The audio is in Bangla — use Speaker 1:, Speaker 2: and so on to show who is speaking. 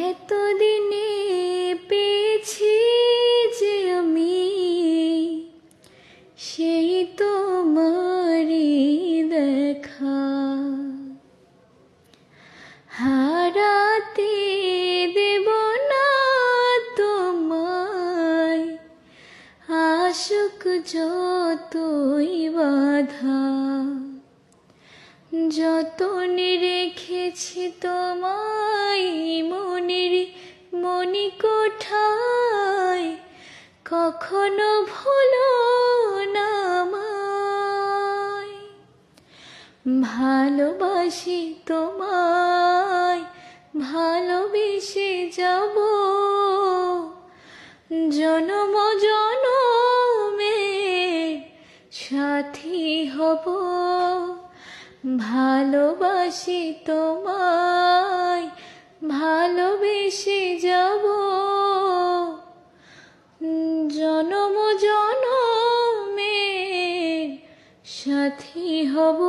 Speaker 1: এতদিনে পেয়েছি যে আমি সেই তোমারই দেখা, হারাতে দেব না তোমায় আশুক যতই বাধা। যতনে রেখেছি তোমায় মনের মণিকোঠায়, কখনো ভুলো না আমায়। ভালোবাসি তোমায়, ভালোবেসে যাব, জনম জনমের সাথী হব। ভালোবাসি তোমায়, ভালোবেসে যাব, জনম জনমের সাথী হব।